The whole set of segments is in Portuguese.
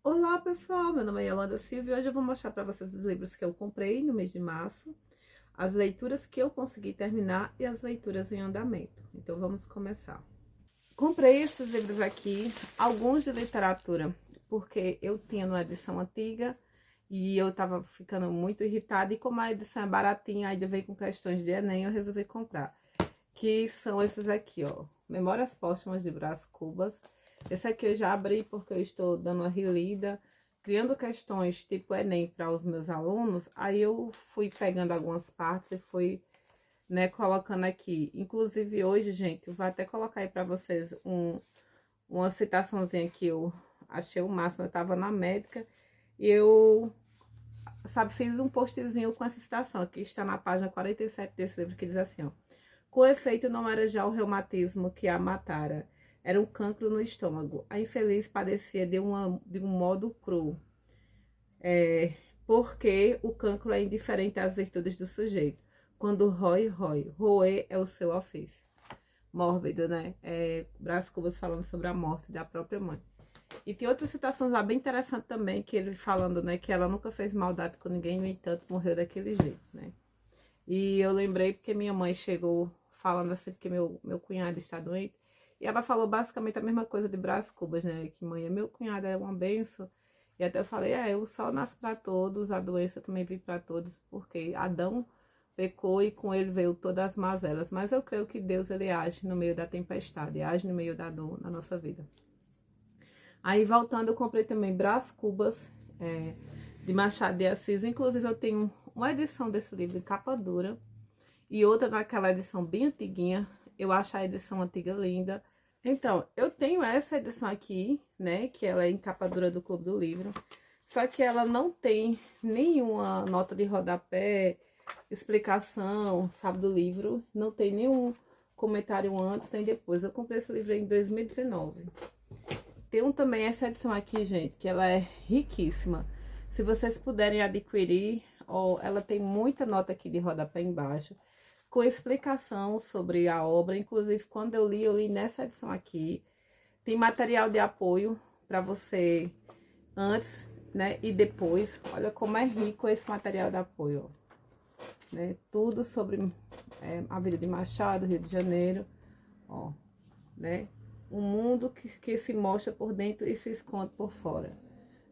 Olá pessoal, meu nome é Yolanda Silva e hoje eu vou mostrar para vocês os livros que eu comprei no mês de março, as leituras que eu consegui terminar e as leituras em andamento. Então vamos começar. Comprei esses livros aqui, alguns de literatura, porque eu tinha uma edição antiga e eu tava ficando muito irritada, e como a edição é baratinha, ainda veio com questões de Enem, eu resolvi comprar. Que são esses aqui, ó, Memórias Póstumas de Brás Cubas. Esse aqui eu já abri porque eu estou dando uma relida, criando questões tipo Enem para os meus alunos. Aí eu fui pegando algumas partes e fui, né, colocando aqui. Inclusive hoje, gente, eu vou até colocar aí para vocês uma citaçãozinha que eu achei o máximo. Eu tava na médica e eu, sabe, fiz um postzinho com essa citação, que está na página 47 desse livro, que diz assim, ó: com efeito, não era já o reumatismo que a matara, era um cancro no estômago. A infeliz padecia de um modo cru, porque o cancro é indiferente às virtudes do sujeito. Quando rói, rói. Roer é o seu ofício. Mórbido, né? Brás Cubas falando sobre a morte da própria mãe. E tem outra citação lá bem interessante também, que ele falando, né, que ela nunca fez maldade com ninguém, no entanto, morreu daquele jeito, né? E eu lembrei porque minha mãe chegou falando assim, porque meu cunhado está doente. E ela falou basicamente a mesma coisa de Brás Cubas, né? Que mãe, meu cunhado é uma benção. E até eu falei, o sol nasce para todos, a doença também vem para todos, porque Adão pecou e com ele veio todas as mazelas. Mas eu creio que Deus, ele age no meio da tempestade, age no meio da dor na nossa vida. Aí, voltando, eu comprei também Brás Cubas, de Machado de Assis. Inclusive, eu tenho uma edição desse livro em capa dura e outra naquela edição bem antiguinha. Eu acho a edição antiga linda. Então, eu tenho essa edição aqui, né, que ela é em capa dura do Clube do Livro. Só que ela não tem nenhuma nota de rodapé, explicação, sabe, do livro. Não tem nenhum comentário antes nem depois. Eu comprei esse livro em 2019. Tem também essa edição aqui, gente, que ela é riquíssima. Se vocês puderem adquirir, ó, ela tem muita nota aqui de rodapé embaixo, com explicação sobre a obra. Inclusive, quando eu li nessa edição aqui. Tem material de apoio para você antes, né, e depois. Olha como é rico esse material de apoio, ó, né? Tudo sobre a vida de Machado, Rio de Janeiro, ó, né? Um mundo que se mostra por dentro e se esconde por fora,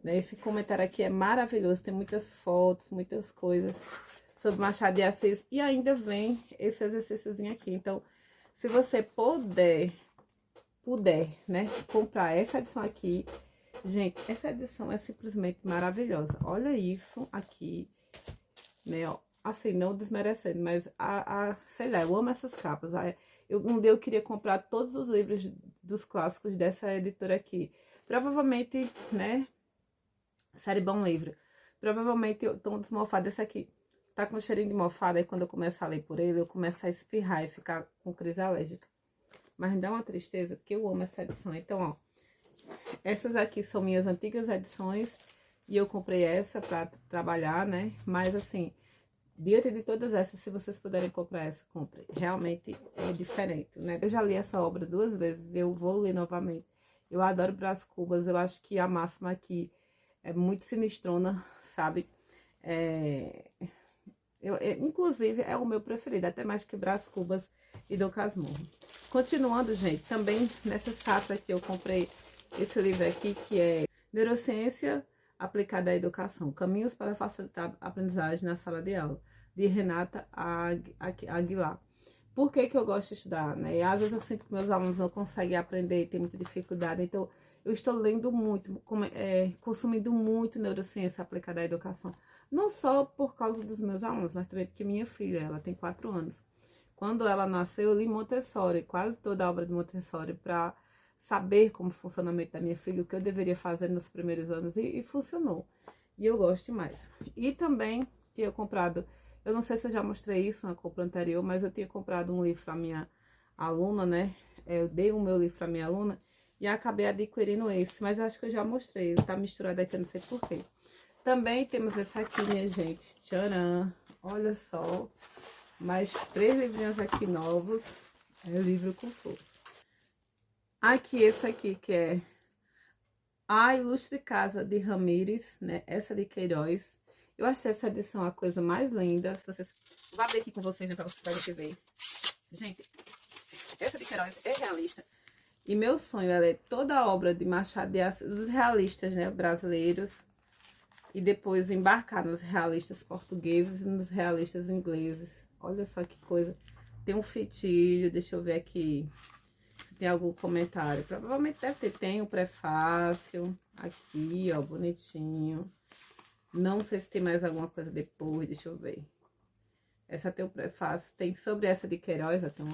né? Esse comentário aqui é maravilhoso, tem muitas fotos, muitas coisas sobre Machado de Assis, e ainda vem esse exercíciozinho aqui. Então, se você puder, né, comprar essa edição aqui, gente, essa edição é simplesmente maravilhosa. Olha isso aqui, né, ó, assim, não desmerecendo, mas sei lá, eu amo essas capas. Um dia eu queria comprar todos os livros dos clássicos dessa editora aqui. Provavelmente, né, série Bom Livro. Provavelmente eu tô desmofada. Esse aqui tá com cheirinho de mofada, e quando eu começo a ler por ele, eu começo a espirrar e ficar com crise alérgica. Mas me dá uma tristeza, porque eu amo essa edição. Então, ó, essas aqui são minhas antigas edições e eu comprei essa pra trabalhar, né? Mas, assim, diante de todas essas, se vocês puderem comprar essa, comprem. Realmente é diferente, né? Eu já li essa obra 2 vezes, eu vou ler novamente. Eu adoro Brás Cubas, eu acho que a máxima aqui é muito sinistrona, sabe? Inclusive, é o meu preferido, até mais que Brás Cubas e Dom Casmurro. Continuando, gente, também nessa safra aqui eu comprei esse livro aqui, que é Neurociência Aplicada à Educação, Caminhos para Facilitar a Aprendizagem na Sala de Aula, de Renata Aguilar. Por que eu gosto de estudar, né? E às vezes eu sinto que meus alunos não conseguem aprender, tem muita dificuldade, então eu estou lendo muito, consumindo muito neurociência aplicada à educação. Não só por causa dos meus alunos, mas também porque minha filha, ela tem 4 anos. Quando ela nasceu, eu li Montessori, quase toda a obra de Montessori, para saber como funciona a mente da minha filha, o que eu deveria fazer nos primeiros anos, e funcionou. E eu gosto demais. E também tinha comprado, eu não sei se eu já mostrei isso na compra anterior, mas eu tinha comprado um livro para minha aluna, né? Eu dei o meu livro para minha aluna e acabei adquirindo esse, mas acho que eu já mostrei, ele tá misturado aqui, eu não sei porquê. Também temos essa aqui, minha gente. Tcharam! Olha só. Mais 3 livrinhos aqui novos. É livro com força. Aqui, esse aqui, que é A Ilustre Casa de Ramírez, né? Essa de Queiroz. Eu achei essa edição a coisa mais linda. Se vocês... Vou abrir aqui com vocês, né, pra vocês verem. Gente, essa de Queiroz é realista. E meu sonho, ela é toda a obra de Machado de Assis, dos realistas, né, brasileiros. E depois embarcar nos realistas portugueses e nos realistas ingleses. Olha só que coisa. Tem um fitilho, deixa eu ver aqui se tem algum comentário. Provavelmente deve ter, tem o prefácio. Aqui, ó, bonitinho. Não sei se tem mais alguma coisa depois, deixa eu ver. Essa tem o prefácio, tem sobre essa de Queiroz, tem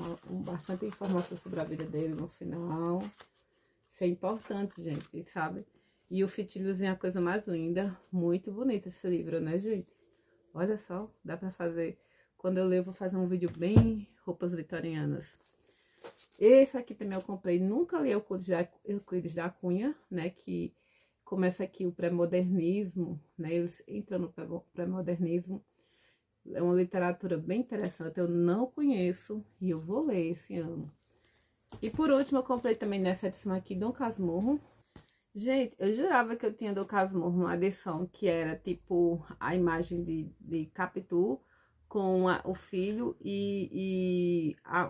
bastante informação sobre a vida dele no final. Isso é importante, gente, sabe? E o fitilhozinho é a coisa mais linda, muito bonito esse livro, né, gente? Olha só, dá pra fazer. Quando eu ler, eu vou fazer um vídeo bem roupas vitorianas. Esse aqui também eu comprei, nunca li Euclides da Cunha, né, que começa aqui o pré-modernismo, né, eles entram no pré-modernismo. É uma literatura bem interessante, eu não conheço e eu vou ler esse ano. E por último, eu comprei também nessa edição aqui, Dom Casmurro. Gente, eu jurava que eu tinha Dom Casmurro uma edição que era tipo a imagem de Capitu com o filho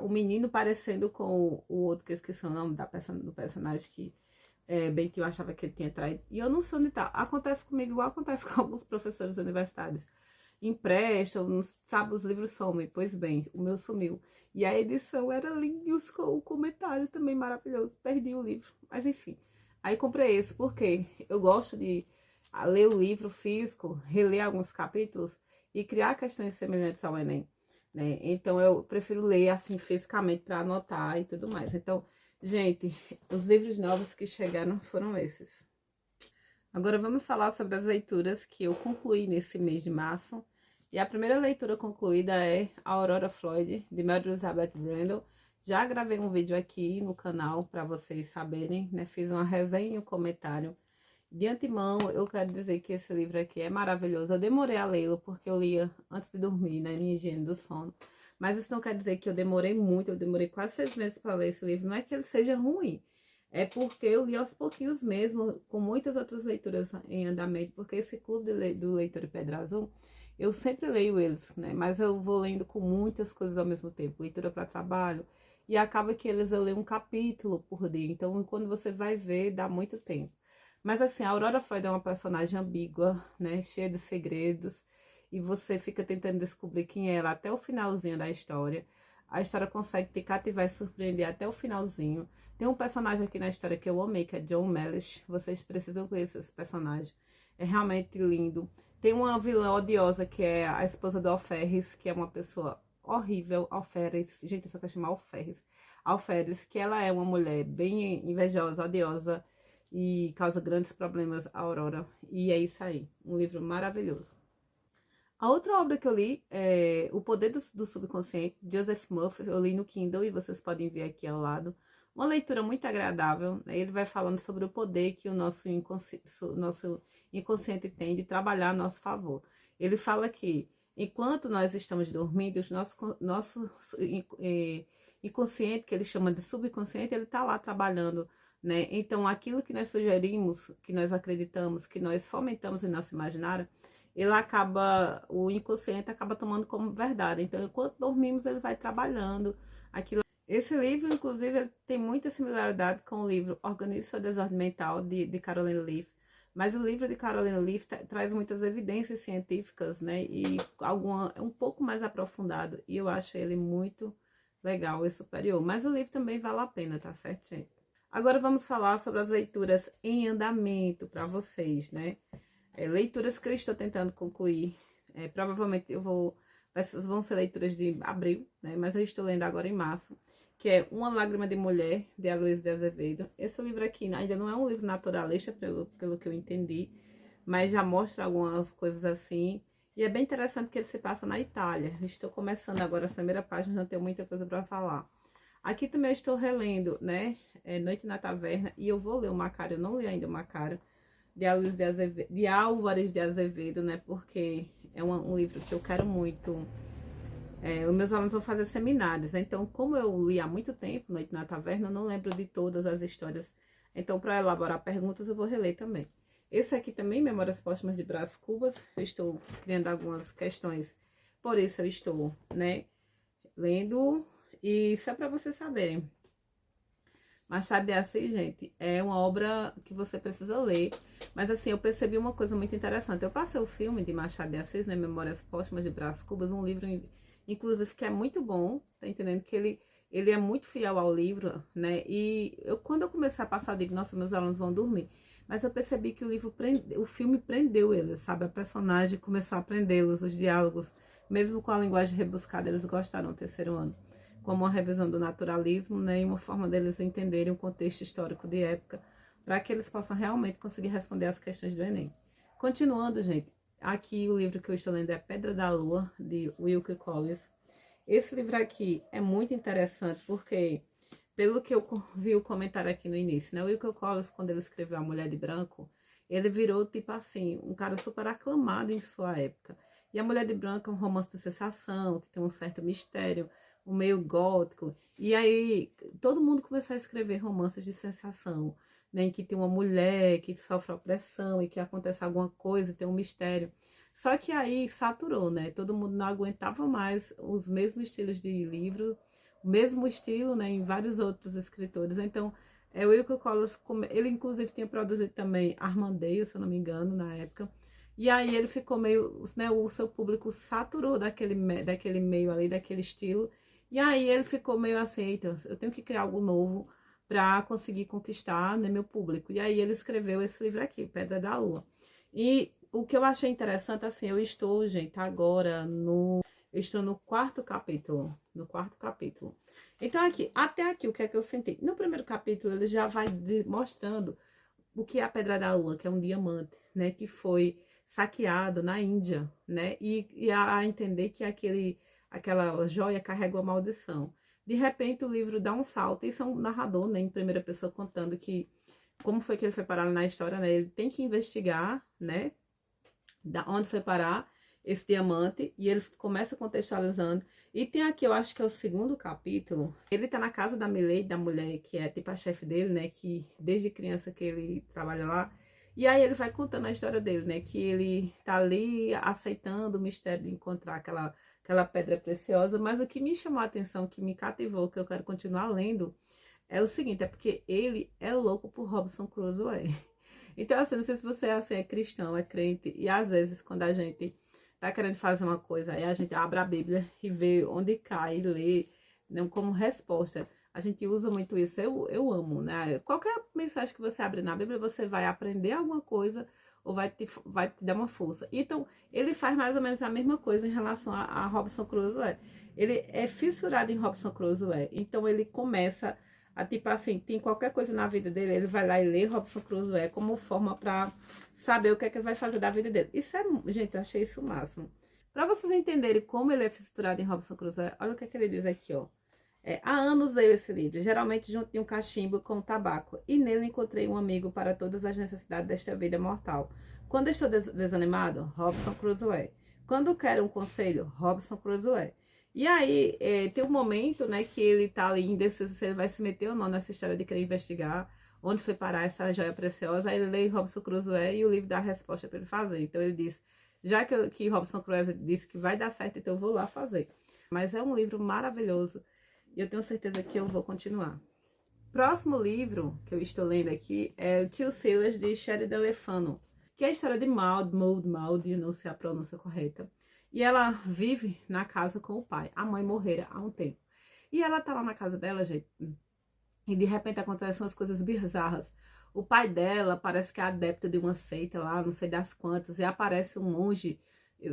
o menino parecendo com o outro, que eu esqueci o nome do personagem que... bem que eu achava que ele tinha traído. E eu não sei onde tá. Acontece comigo igual acontece com alguns professores universitários. Emprestam, sabe, os livros somem. Pois bem, o meu sumiu. E a edição era linda e o comentário também maravilhoso. Perdi o livro, mas enfim. Aí comprei esse, porque eu gosto de ler o livro físico, reler alguns capítulos e criar questões semelhantes ao Enem, né? Então eu prefiro ler assim fisicamente para anotar e tudo mais. Então, gente, os livros novos que chegaram foram esses. Agora vamos falar sobre as leituras que eu concluí nesse mês de março. E a primeira leitura concluída é A Aurora Floyd, de Mary Elizabeth Brandon. Já gravei um vídeo aqui no canal para vocês saberem, né? Fiz uma resenha e um comentário. De antemão, eu quero dizer que esse livro aqui é maravilhoso. Eu demorei a lê-lo porque eu lia antes de dormir, né? Minha higiene do sono. Mas isso não quer dizer que eu demorei muito, eu demorei quase 6 meses para ler esse livro. Não é que ele seja ruim. É porque eu li aos pouquinhos mesmo, com muitas outras leituras em andamento, porque esse clube do Leitor de Pedra Azul, eu sempre leio eles, né? Mas eu vou lendo com muitas coisas ao mesmo tempo, leitura para trabalho, e acaba que eu leio um capítulo por dia, então quando você vai ver, dá muito tempo. Mas assim, a Aurora Floyd é uma personagem ambígua, né? Cheia de segredos, e você fica tentando descobrir quem é ela até o finalzinho da história. A história consegue te cativar e surpreender até o finalzinho. Tem um personagem aqui na história que eu amei, que é John Mellish. Vocês precisam conhecer esse personagem. É realmente lindo. Tem uma vilã odiosa, que é a esposa do Alferes, que é uma pessoa horrível. Alferes, gente, eu só quero chamar Alferes. Alferes, que ela é uma mulher bem invejosa, odiosa e causa grandes problemas à Aurora. E é isso aí. Um livro maravilhoso. A outra obra que eu li é O Poder do Subconsciente, Joseph Murphy. Eu li no Kindle e vocês podem ver aqui ao lado. Uma leitura muito agradável, né? Ele vai falando sobre o poder que o nosso inconsciente tem de trabalhar a nosso favor. Ele fala que, enquanto nós estamos dormindo, nosso inconsciente, que ele chama de subconsciente, ele está lá trabalhando, né? Então, aquilo que nós sugerimos, que nós acreditamos, que nós fomentamos em nosso imaginário, o inconsciente acaba tomando como verdade. Então, enquanto dormimos, ele vai trabalhando aquilo. Esse livro, inclusive, tem muita similaridade com o livro Organize Sua Desordem Mental, de Caroline Leaf. Mas o livro de Caroline Leaf traz muitas evidências científicas, né? E é um pouco mais aprofundado. E eu acho ele muito legal e superior. Mas o livro também vale a pena, tá certo, gente? Agora vamos falar sobre as leituras em andamento para vocês, né? Leituras que eu estou tentando concluir. Provavelmente vão ser leituras de abril, né? Mas eu estou lendo agora em março, que é Uma Lágrima de Mulher, de Aloysio de Azevedo. Esse livro aqui ainda não é um livro naturalista, pelo que eu entendi, mas já mostra algumas coisas assim. E é bem interessante que ele se passa na Itália. Estou começando agora as primeiras páginas, não tenho muita coisa para falar. Aqui também eu estou relendo, né? Noite na Taverna, e eu vou ler o Macário, eu não li ainda o Macário, de Álvares de Azevedo, né? Porque é um livro que eu quero muito. Os meus alunos vão fazer seminários, então, como eu li há muito tempo, Noite na Taverna, eu não lembro de todas as histórias Então, para elaborar perguntas, eu vou reler também. Esse aqui também, Memórias Póstumas de Brás Cubas. Eu estou criando algumas questões, por isso eu estou, né, lendo. E só para vocês saberem, Machado de Assis, gente, é uma obra que você precisa ler. Mas assim, eu percebi uma coisa muito interessante. Eu passei o filme de Machado de Assis, né, Memórias Póstumas de Brás Cubas, um livro, inclusive, que é muito bom, tá entendendo? Que ele é muito fiel ao livro, né? E quando eu comecei a passar, eu digo, nossa, meus alunos vão dormir. Mas eu percebi que o filme prendeu eles, sabe? A personagem começou a prendê-los, os diálogos, mesmo com a linguagem rebuscada, eles gostaram no terceiro ano, como uma revisão do naturalismo, né, e uma forma deles entenderem o contexto histórico de época, para que eles possam realmente conseguir responder as questões do Enem. Continuando, gente, aqui o livro que eu estou lendo é Pedra da Lua, de Wilkie Collins. Esse livro aqui é muito interessante, porque, pelo que eu vi o comentário aqui no início, né, o Wilkie Collins, quando ele escreveu A Mulher de Branco, ele virou, tipo assim, um cara super aclamado em sua época. E A Mulher de Branco é um romance de sensação, que tem um certo mistério, um meio gótico. E aí todo mundo começou a escrever romances de sensação, né, em que tem uma mulher que sofre opressão e que acontece alguma coisa, tem um mistério. Só que aí saturou, né? Todo mundo não aguentava mais os mesmos estilos de livro, o mesmo estilo, né, em vários outros escritores. Então, o Wilkie Collins, ele inclusive tinha produzido também Armandale, se eu não me engano, na época. E aí ele ficou meio, né, o seu público saturou daquele meio ali, daquele estilo. E aí ele ficou meio assim, eita, eu tenho que criar algo novo para conseguir conquistar, né, meu público. E aí ele escreveu esse livro aqui, Pedra da Lua. E o que eu achei interessante, assim, eu estou, gente, agora eu estou no quarto capítulo, Então aqui, até aqui, o que é que eu senti? No primeiro capítulo ele já vai mostrando o que é a Pedra da Lua, que é um diamante, né, que foi saqueado na Índia, né, e a entender que aquela joia carrega uma maldição. De repente o livro dá um salto, e isso é um narrador, né, em primeira pessoa contando que como foi que ele foi parar na história, né, ele tem que investigar, né, da onde foi parar esse diamante, e ele começa contextualizando. E tem aqui, eu acho que é o segundo capítulo, ele tá na casa da Milady, da mulher que é tipo a chefe dele, né, que desde criança que ele trabalha lá, e aí ele vai contando a história dele, né, que ele tá ali aceitando o mistério de encontrar aquela pedra preciosa, mas o que me chamou a atenção, que me cativou, que eu quero continuar lendo, é o seguinte, é porque ele é louco por Robinson Crusoe. Então, assim, não sei se você assim, é cristão, é crente, e às vezes quando a gente tá querendo fazer uma coisa, aí a gente abre a Bíblia e vê onde cai e lê, né, como resposta. A gente usa muito isso, eu amo, né? Qualquer mensagem que você abre na Bíblia, você vai aprender alguma coisa ou vai te dar uma força. Então, ele faz mais ou menos a mesma coisa em relação a Robinson Crusoe. Ele é fissurado em Robinson Crusoe, então ele começa tipo assim, tem qualquer coisa na vida dele, ele vai lá e lê Robinson Crusoe como forma para saber o que é que ele vai fazer da vida dele. Isso é, gente, eu achei isso o máximo. Para vocês entenderem como ele é fissurado em Robinson Crusoe, olha o que é que ele diz aqui, ó. Há anos leio esse livro, geralmente junto de um cachimbo com tabaco, e nele encontrei um amigo para todas as necessidades desta vida mortal. Quando estou desanimado, Robinson Crusoe. Quando quero um conselho, Robinson Crusoe. E aí, tem um momento, né, que ele tá ali indeciso se ele vai se meter ou não nessa história de querer investigar onde foi parar essa joia preciosa. Aí ele lê Robinson Crusoe e o livro dá a resposta para ele fazer. Então ele diz, já que Robinson Crusoe disse que vai dar certo, então eu vou lá fazer. Mas é um livro maravilhoso e eu tenho certeza que eu vou continuar. Próximo livro que eu estou lendo aqui é o Tio Silas, de Sheridan Le Fanu, que é a história de Maud, não sei a pronúncia correta. E ela vive na casa com o pai. A mãe morrera há um tempo. E ela tá lá na casa dela, gente, e de repente acontecem umas coisas bizarras. O pai dela parece que é adepto de uma seita lá, não sei das quantas, e aparece um monge,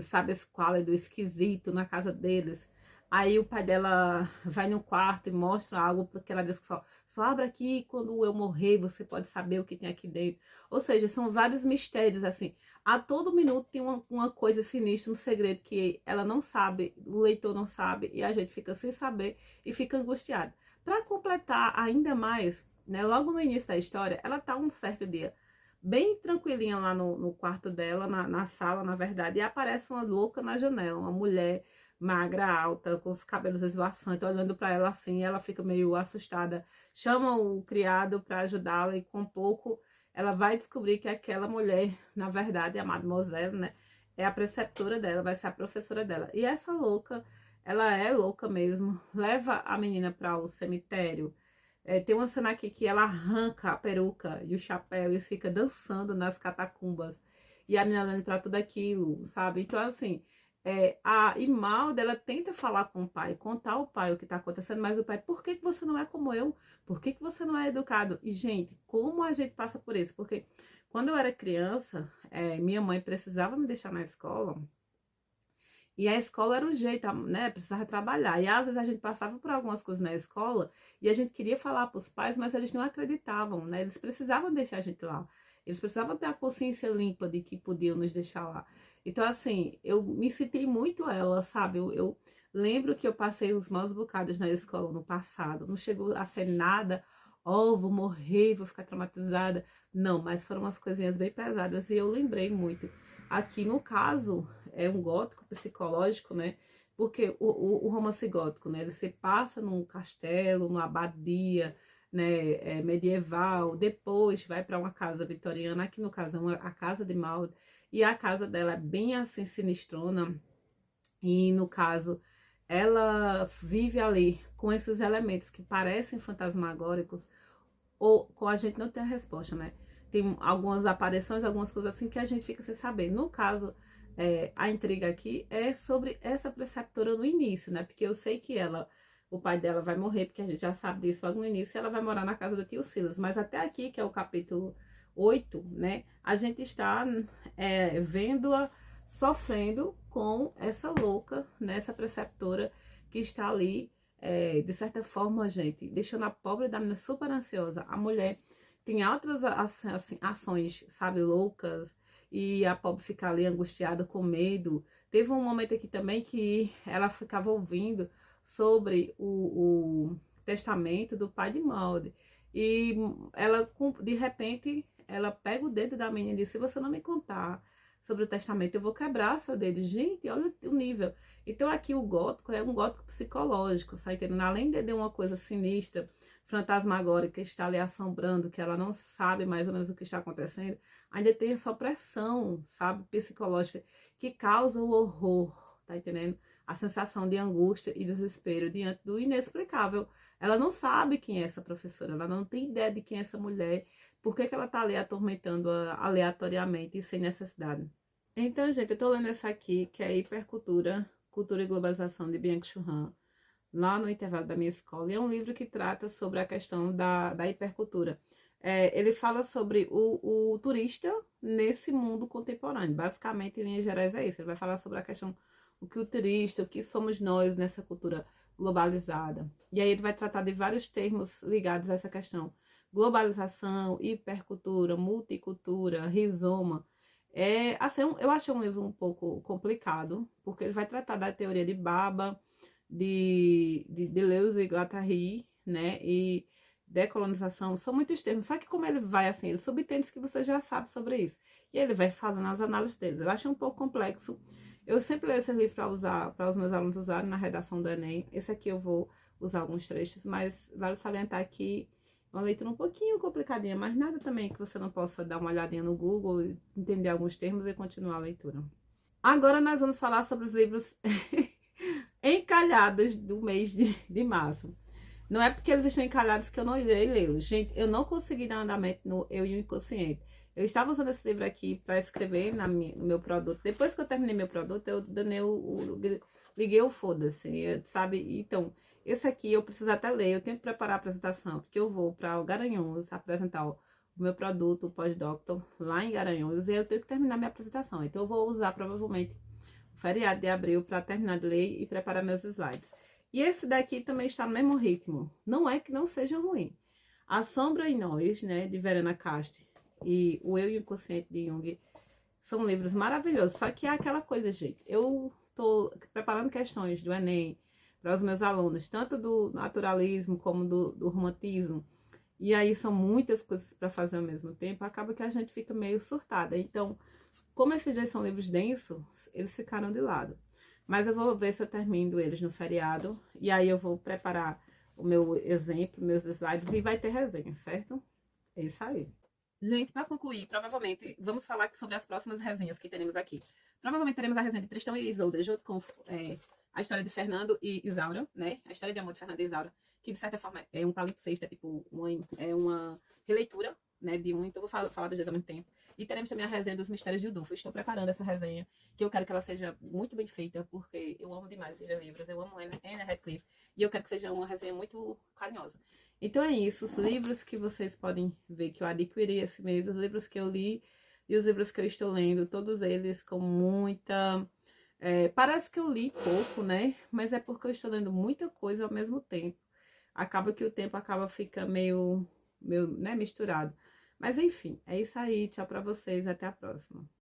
sabe, esquálido, esquisito na casa deles. Aí o pai dela vai no quarto e mostra algo, porque ela diz que só abre aqui quando eu morrer, você pode saber o que tem aqui dentro. Ou seja, são vários mistérios, assim. A todo minuto tem uma coisa sinistra, um segredo que ela não sabe, o leitor não sabe, e a gente fica sem saber e fica angustiado. Para completar ainda mais, né, logo no início da história, ela tá um certo dia bem tranquilinha lá no quarto dela, na sala, na verdade, e aparece uma louca na janela, uma mulher magra, alta, com os cabelos esvoaçantes, olhando para ela assim, ela fica meio assustada, chama o criado para ajudá-la e com pouco ela vai descobrir que aquela mulher, na verdade, a mademoiselle, né, é a preceptora dela, vai ser a professora dela. E essa louca, ela é louca mesmo, leva a menina para o cemitério. Tem uma cena aqui que ela arranca a peruca e o chapéu e fica dançando nas catacumbas. E a menina olhando pra tudo aquilo, sabe? Então, assim, a Imelda, ela tenta falar com o pai, contar ao pai o que tá acontecendo, mas o pai, por que que você não é como eu? Por que que você não é educado? E, gente, como a gente passa por isso? Porque quando eu era criança, minha mãe precisava me deixar na escola, e a escola era o jeito, né? Precisava trabalhar. E às vezes a gente passava por algumas coisas na escola e a gente queria falar para os pais, mas eles não acreditavam, né? Eles precisavam deixar a gente lá. Eles precisavam ter a consciência limpa de que podiam nos deixar lá. Então, assim, eu me senti muito ela, sabe? Eu lembro que eu passei os maus bocados na escola no passado. Não chegou a ser nada, oh, vou morrer, vou ficar traumatizada. Não, mas foram umas coisinhas bem pesadas e eu lembrei muito. Aqui no caso, é um gótico psicológico, né? Porque o romance gótico, né? Ele se passa num castelo, numa abadia, né? Medieval. Depois vai para uma casa vitoriana. Aqui no caso é a casa de Maud. E a casa dela é bem assim sinistrona. E no caso, ela vive ali com esses elementos que parecem fantasmagóricos. Ou com a gente não tem a resposta, né? Tem algumas aparições, algumas coisas assim que a gente fica sem saber. No caso, a intriga aqui é sobre essa preceptora no início, né? Porque eu sei que ela, o pai dela vai morrer, porque a gente já sabe disso logo no início, e ela vai morar na casa do tio Silas. Mas até aqui, que é o capítulo 8, né? A gente está vendo-a sofrendo com essa louca, né? Essa preceptora que está ali de certa forma, gente, deixando a pobre da menina super ansiosa. A mulher tem outras assim, ações, sabe, loucas, e a pobre fica ali angustiada, com medo. Teve um momento aqui também que ela ficava ouvindo sobre o testamento do pai de Maud. E ela, de repente, ela pega o dedo da menina e diz: se você não me contar sobre o testamento, eu vou quebrar seu dedo. Gente, olha o nível. Então aqui o gótico é um gótico psicológico, tá entendendo? Além de uma coisa sinistra, fantasmagórica, que está ali assombrando, que ela não sabe mais ou menos o que está acontecendo, ainda tem essa opressão, sabe, psicológica, que causa o horror, tá entendendo? A sensação de angústia e desespero diante do inexplicável. Ela não sabe quem é essa professora, ela não tem ideia de quem é essa mulher, por que ela tá ali atormentando-a aleatoriamente e sem necessidade. Então, gente, eu tô lendo essa aqui, que é Hipercultura, Cultura e Globalização, de Byung-Chul Han, lá no intervalo da minha escola. E é um livro que trata sobre a questão da hipercultura. Ele fala sobre o turista nesse mundo contemporâneo. Basicamente, em linhas gerais, é isso. Ele vai falar sobre a questão, o que o turista, o que somos nós nessa cultura globalizada. E aí ele vai tratar de vários termos ligados a essa questão. Globalização, hipercultura, multicultura, rizoma. Assim, eu achei um livro um pouco complicado, porque ele vai tratar da teoria de Baba, de Deleuze e Guattari, né? E decolonização, são muitos termos. Só que como ele vai assim, ele subtende que você já sabe sobre isso. E ele vai falando as análises deles. Eu achei um pouco complexo. Eu sempre leio esse livro para usar, para os meus alunos usarem na redação do Enem. Esse aqui eu vou usar alguns trechos, mas vale salientar que é uma leitura um pouquinho complicadinha, mas nada também que você não possa dar uma olhadinha no Google, entender alguns termos e continuar a leitura. Agora nós vamos falar sobre os livros encalhados do mês de março. Não é porque eles estão encalhados que eu não irei lê-los. Gente, eu não consegui dar andamento no Eu e o Inconsciente. Eu estava usando esse livro aqui para escrever no meu produto. Depois que eu terminei meu produto, eu liguei o foda-se, sabe? Então, esse aqui eu preciso até ler. Eu tenho que preparar a apresentação, porque eu vou para o Garanhuns apresentar o meu produto, o pós-doctor, lá em Garanhuns, e eu tenho que terminar minha apresentação. Então, eu vou usar provavelmente o feriado de abril para terminar de ler e preparar meus slides. E esse daqui também está no mesmo ritmo. Não é que não seja ruim. A Sombra em Nós, né, de Verena Cast, e O Eu e o Inconsciente de Jung são livros maravilhosos. Só que é aquela coisa, gente. Eu tô preparando questões do Enem para os meus alunos, tanto do naturalismo como do romantismo. E aí são muitas coisas para fazer ao mesmo tempo. Acaba que a gente fica meio surtada. Então, como esses dois são livros densos, eles ficaram de lado. Mas eu vou ver se eu termino eles no feriado. E aí eu vou preparar o meu exemplo, meus slides e vai ter resenha, certo? É isso aí. Gente, para concluir, provavelmente, vamos falar sobre as próximas resenhas que teremos aqui. Provavelmente teremos a resenha de Tristão e Isolda, junto com a história de Fernando e Isaura, né? A história de amor de Fernando e Isaura, que de certa forma é um palimpsesto, é tipo uma releitura, né, de um, então eu vou falar dos dois ao mesmo tempo. E teremos também a resenha dos Mistérios de Udolfo. Estou preparando essa resenha, que eu quero que ela seja muito bem feita, porque eu amo demais ler livros, eu amo Anna Radcliffe, e eu quero que seja uma resenha muito carinhosa. Então é isso, os livros que vocês podem ver que eu adquiri esse mês, os livros que eu li e os livros que eu estou lendo, todos eles com muita... parece que eu li pouco, né? Mas é porque eu estou lendo muita coisa ao mesmo tempo. Acaba que o tempo acaba ficando meio né, misturado. Mas enfim, é isso aí. Tchau pra vocês. Até a próxima.